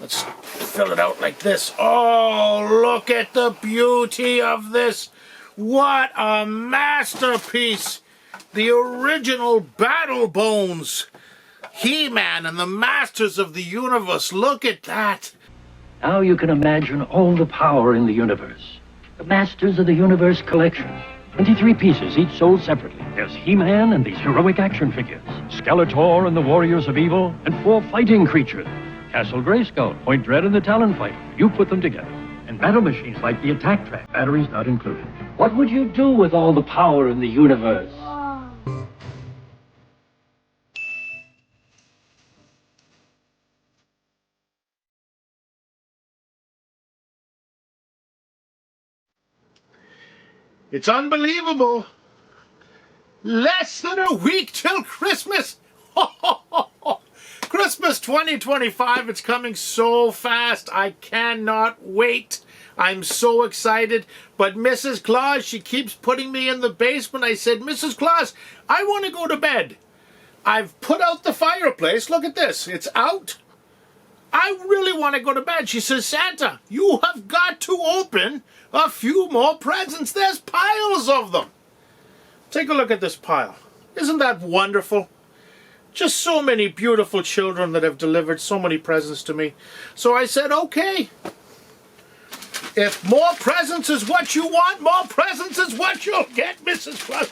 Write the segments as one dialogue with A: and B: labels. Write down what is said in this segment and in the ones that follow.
A: Let's fill it out like this. Oh, look at the beauty of this. What a masterpiece. The original Battle Bones. He-Man and the Masters of the Universe. Look at that.
B: Now you can imagine all the power in the universe. The Masters of the Universe collection. 23 pieces, each sold separately. There's He-Man and these heroic action figures. Skeletor and the Warriors of Evil, and 4 fighting creatures. Castle Grayskull, Point Dread, and the Talon Fighter. You put them together. And battle machines like the Attack Track. Batteries not included. What would you do with all the power in the universe?
A: It's unbelievable. Less than a week till Christmas. Christmas 2025, it's coming so fast. I cannot wait. I'm so excited. But Mrs. Claus, she keeps putting me in the basement. I said, Mrs. Claus, I want to go to bed. I've put out the fireplace. Look at this. It's out. I really want to go to bed. She says, Santa, you have got to open a few more presents. There's piles of them. Take a look at this pile. Isn't that wonderful? Just so many beautiful children that have delivered so many presents to me. So I said, okay. If more presents is what you want, more presents is what you'll get, Mrs. Claus.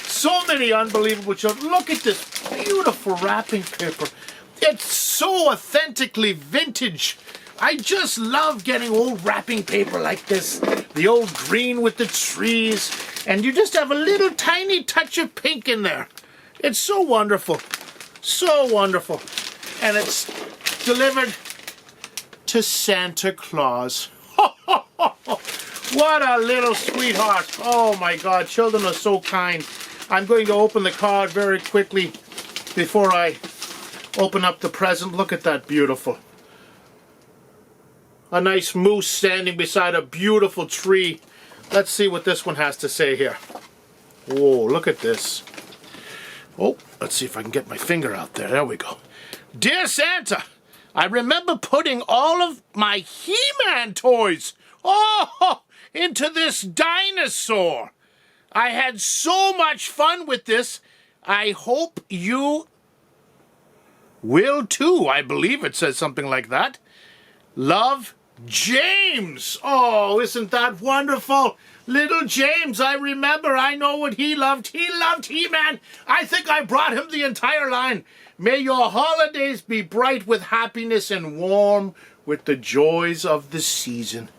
A: So many unbelievable children. Look at this beautiful wrapping paper. It's so authentically vintage. I just love getting old wrapping paper like this. The old green with the trees. And you just have a little tiny touch of pink in there. It's so wonderful. So wonderful. And it's delivered to Santa Claus. What a little sweetheart. Oh my God, children are so kind. I'm going to open the card very quickly before I open up the present. Look at that, beautiful. A nice moose standing beside a beautiful tree. Let's see what this one has to say here. Whoa, look at this. Oh, let's see if I can get my finger out there. There we go. Dear Santa, I remember putting all of my He-Man toys, into this dinosaur. I had so much fun with this. I hope you will too. I believe it says something like that. Love, James. Oh, isn't that wonderful? Little James, I remember. I know what he loved. He loved He-Man. I think I brought him the entire line. May your holidays be bright with happiness and warm with the joys of the season.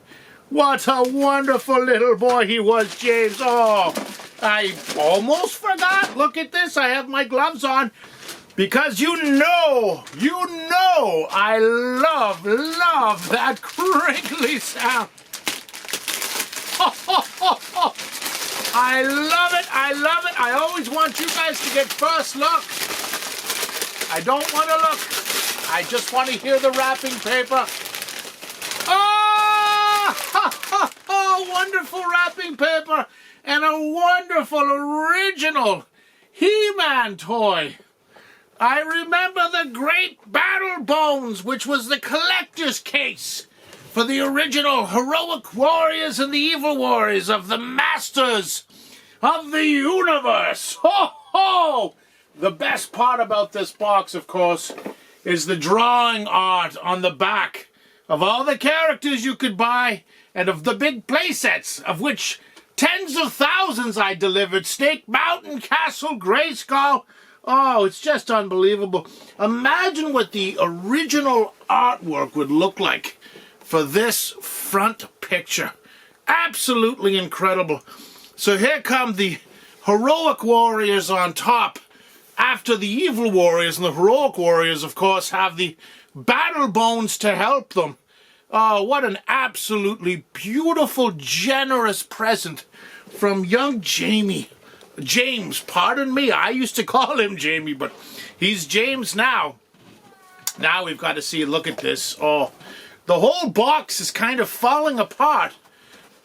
A: What a wonderful little boy he was, James. Oh, I almost forgot. Look at this. I have my gloves on. Because you know, I love that crinkly sound. I love it. I always want you guys to get first look. I don't want to look. I just want to hear the wrapping paper. Oh, wonderful wrapping paper and a wonderful original He-Man toy. I remember the Great Battle Bones, which was the collector's case for the original heroic warriors and the evil warriors of the Masters of the Universe. Ho, ho! The best part about this box, of course, is the drawing art on the back of all the characters you could buy and of the big playsets, of which tens of thousands I delivered. Snake Mountain, Castle Grayskull. Oh, it's just unbelievable. Imagine what the original artwork would look like for this front picture. Absolutely incredible. So here come the heroic warriors on top after the evil warriors, and the heroic warriors, of course, have the battle bones to help them. Oh, what an absolutely beautiful, generous present from young James, pardon me. I used to call him Jamie, but he's James now. Now we've got to see, look at this. Oh, the whole box is kind of falling apart,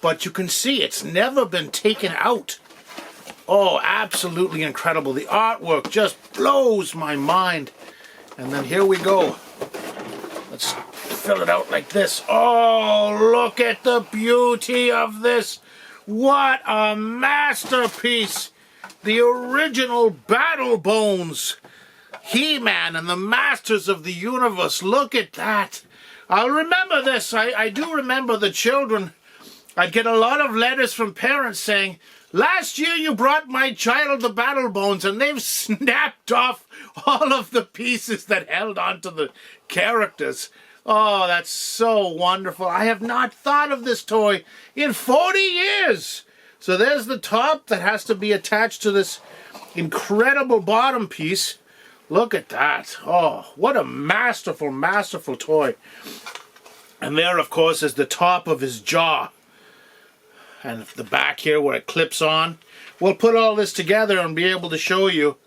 A: but you can see it's never been taken out. Oh, absolutely incredible. The artwork just blows my mind. And then here we go. Let's fill it out like this. Oh, look at the beauty of this. What a masterpiece. The original Battle Bones. He-Man and the Masters of the Universe. Look at that. I'll remember this. I do remember the children. I'd get a lot of letters from parents saying, last year you brought my child the Battle Bones, and they've snapped off all of the pieces that held onto the characters. Oh, that's so wonderful. I have not thought of this toy in 40 years. So there's the top that has to be attached to this incredible bottom piece. Look at that. Oh, what a masterful, masterful toy. And there, of course, is the top of his jaw. And the back here where it clips on. We'll put all this together and be able to show you.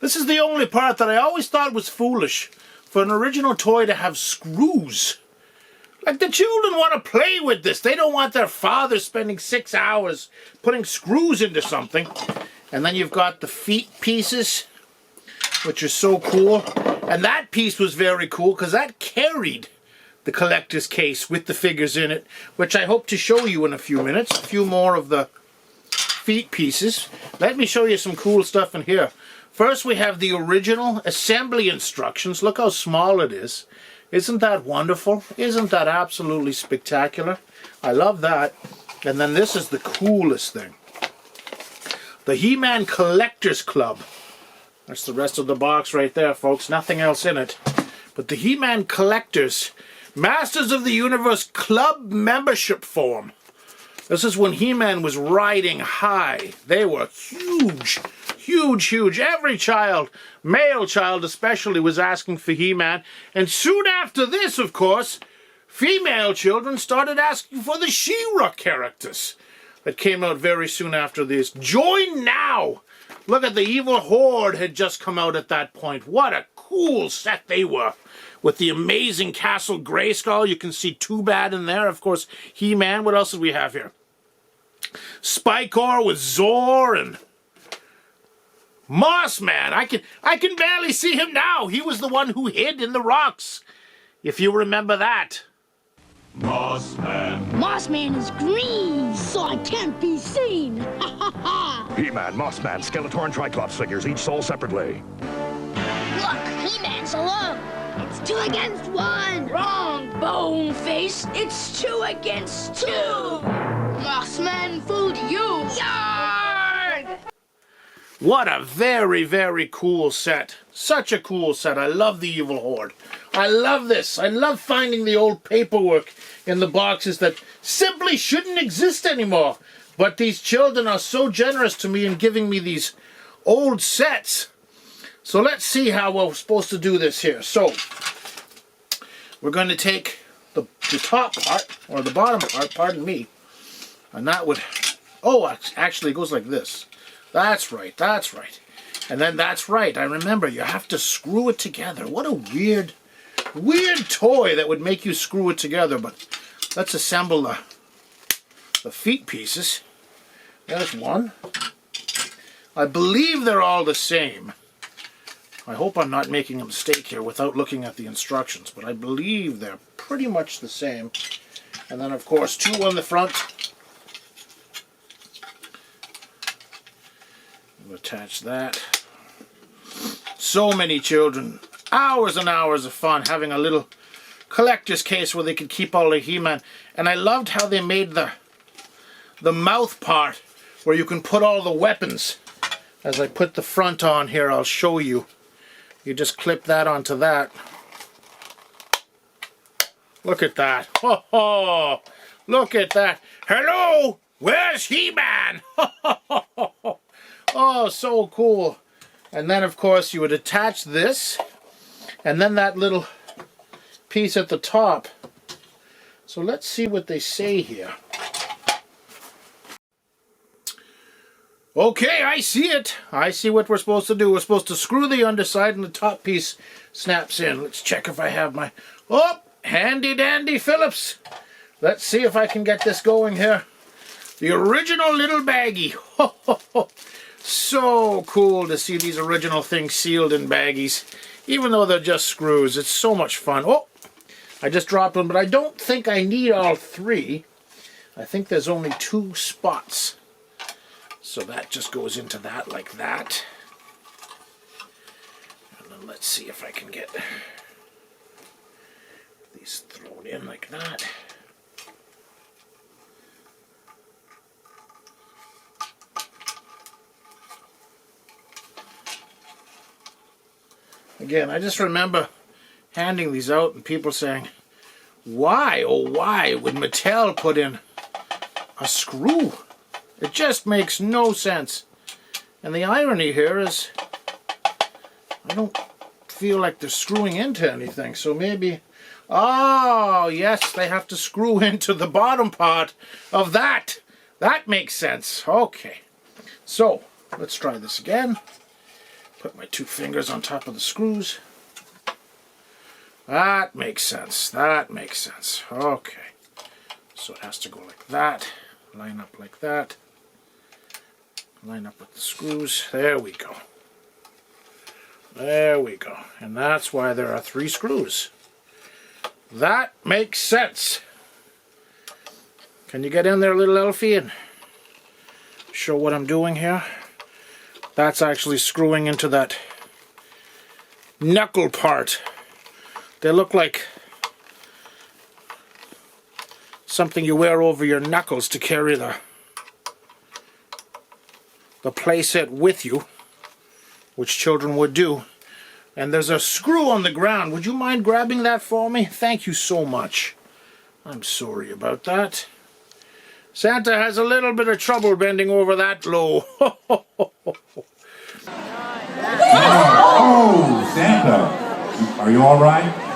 A: This is the only part that I always thought was foolish for an original toy to have screws. Like, the children want to play with this. They don't want their father spending 6 hours putting screws into something. And then you've got the feet pieces, which are so cool. And that piece was very cool because that carried the collector's case with the figures in it, which I hope to show you in a few minutes. A few more of the feet pieces. Let me show you some cool stuff in here. First, we have the original assembly instructions. Look how small it is. Isn't that wonderful? Isn't that absolutely spectacular? I love that. And then this is the coolest thing. The He-Man Collectors Club. That's the rest of the box right there, folks. Nothing else in it. But the He-Man Collectors Masters of the Universe Club membership form. This is when He-Man was riding high. They were huge. Huge, huge. Every child, male child especially, was asking for He-Man. And soon after this, of course, female children started asking for the She-Ra characters. That came out very soon after this. Join now! Look at the Evil Horde had just come out at that point. What a cool set they were. With the amazing Castle Grayskull. You can see Too Bad in there. Of course, He-Man. What else did we have here? Spikor with Zor and Moss Man. I can barely see him now. He was the one who hid in the rocks. If you remember that.
C: Moss Man.
D: Moss Man is green, so I can't be seen. Ha ha ha.
C: He-Man, Moss Man, Skeletor, and Triclops figures, each sold separately.
D: Look, He-Man's alone. It's 2 against 1. Wrong, Boneface. It's 2 against 2. Moss Man fooled you. Yarg!
A: What a very, very cool set. Such a cool set. I love the Evil Horde. I love this. I love finding the old paperwork in the boxes that simply shouldn't exist anymore. But these children are so generous to me in giving me these old sets. So let's see how we're supposed to do this here. So, we're going to take the top part, or the bottom part, pardon me, and that would, oh, actually it goes like this. That's right, that's right. And then that's right, I remember, you have to screw it together. What a weird, weird toy that would make you screw it together. But let's assemble the feet pieces. There's one. I believe they're all the same. I hope I'm not making a mistake here without looking at the instructions, but I believe they're pretty much the same. And then, of course, 2 on the front. We'll attach that. So many children, hours and hours of fun having a little collector's case where they could keep all the He-Man. And I loved how they made the mouth part where you can put all the weapons. As I put the front on here, I'll show you. You just clip that onto that. Look at that. Ho ho! Look at that. Hello! Where's He-Man? Oh, so cool. And then, of course, you would attach this. And then that little piece at the top. So let's see what they say here. Okay, I see it. I see what we're supposed to do. We're supposed to screw the underside and the top piece snaps in. Let's check if I have my... Oh, handy dandy Phillips. Let's see if I can get this going here. The original little baggie. So cool to see these original things sealed in baggies. Even though they're just screws. It's so much fun. Oh, I just dropped one, but I don't think I need all 3. I think there's only 2 spots. So that just goes into that like that. And then let's see if I can get these thrown in like that. Again, I just remember handing these out and people saying, why, oh why would Mattel put in a screw? It just makes no sense. And the irony here is I don't feel like they're screwing into anything, so maybe... Oh, yes, they have to screw into the bottom part of that. That makes sense. Okay. So, let's try this again. Put my 2 fingers on top of the screws. That makes sense. That makes sense. Okay. So it has to go like that. Line up like that. Line up with the screws. There we go. There we go. And that's why there are 3 screws. That makes sense. Can you get in there, little Elfie, and show what I'm doing here? That's actually screwing into that knuckle part. They look like something you wear over your knuckles to carry the playset with you, which children would do. And there's a screw on the ground. Would you mind grabbing that for me? Thank you so much. I'm sorry about that. Santa has a little bit of trouble bending over that low.
E: Oh, Santa. Are you all right?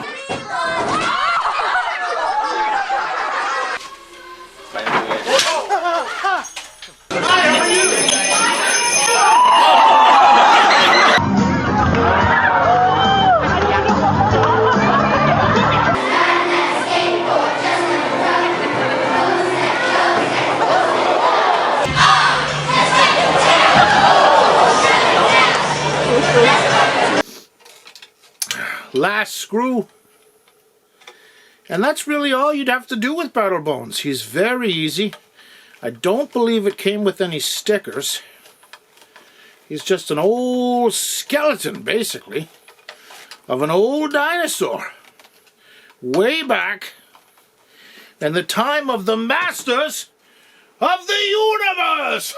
A: Last screw. And that's really all you'd have to do with Battle Bones. He's very easy. I don't believe it came with any stickers. He's just an old skeleton, basically, of an old dinosaur. Way back in the time of the masters of the universe!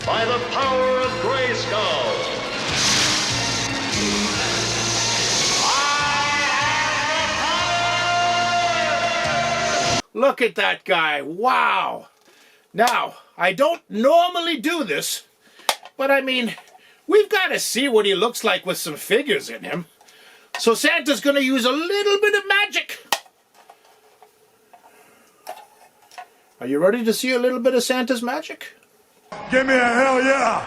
F: By the power of Grayskull!
A: Look at that guy. Wow. Now, I don't normally do this, but I mean, we've got to see what he looks like with some figures in him. So Santa's going to use a little bit of magic. Are you ready to see a little bit of Santa's magic?
C: Give me a hell yeah!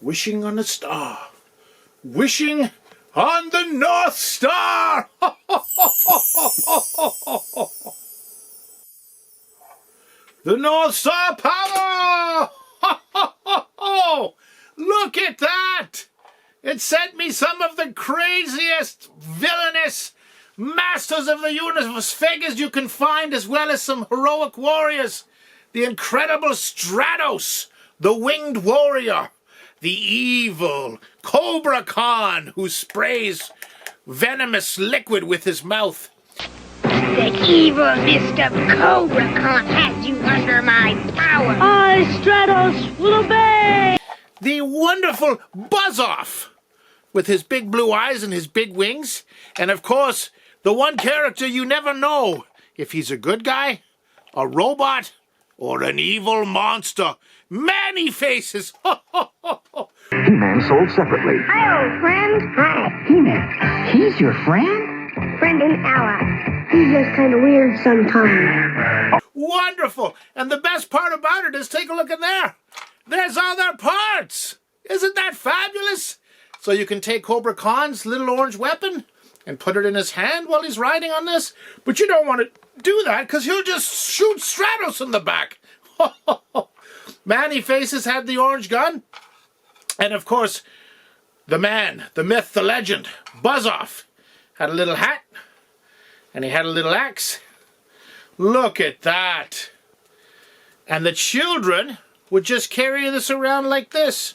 A: Wishing on a star. Wishing on the North Star! The North Star power! Look at that! It sent me some of the craziest, villainous Masters of the Universe figures you can find, as well as some heroic warriors. The incredible Stratos, the Winged Warrior. The evil Cobra Khan, who sprays venomous liquid with his mouth.
G: The evil Mr. Cobra Khan has you under my power.
D: I, Stratos, will obey!
A: The wonderful Buzz-Off, with his big blue eyes and his big wings. And of course, the one character you never know if he's a good guy, a robot, or an evil monster. Many faces.
C: He-Man sold separately.
G: Hello, friend.
H: Hi, He-Man. He's your friend?
G: Friend and ally. He's just kind of weird sometimes.
A: Wonderful. And the best part about it is, take a look in there. There's all their parts. Isn't that fabulous? So you can take Cobra Khan's little orange weapon and put it in his hand while he's riding on this. But you don't want to do that because he'll just shoot Stratos in the back. Manny Faces had the orange gun. And of course, The man, the myth, the legend, Buzz-Off, had a little hat, and he had a little axe. Look at that. And the children would just carry this around like this.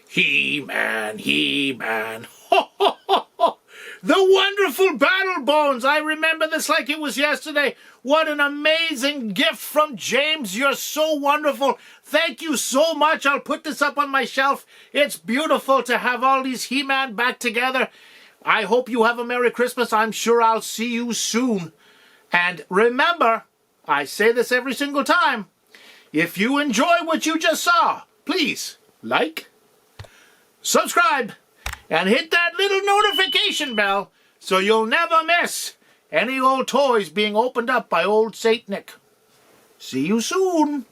A: He-Man, He-Man. Ho, ho, ho, ho. The wonderful battle bones. I remember this like it was yesterday. What an amazing gift from James. You're so wonderful. Thank you so much. I'll put this up on my shelf. It's beautiful to have all these He-Man back together. I hope you have a Merry Christmas. I'm sure I'll see you soon. And remember, I say this every single time, if you enjoy what you just saw, please like, subscribe, and hit that little notification bell so you'll never miss any old toys being opened up by old Saint Nick. See you soon.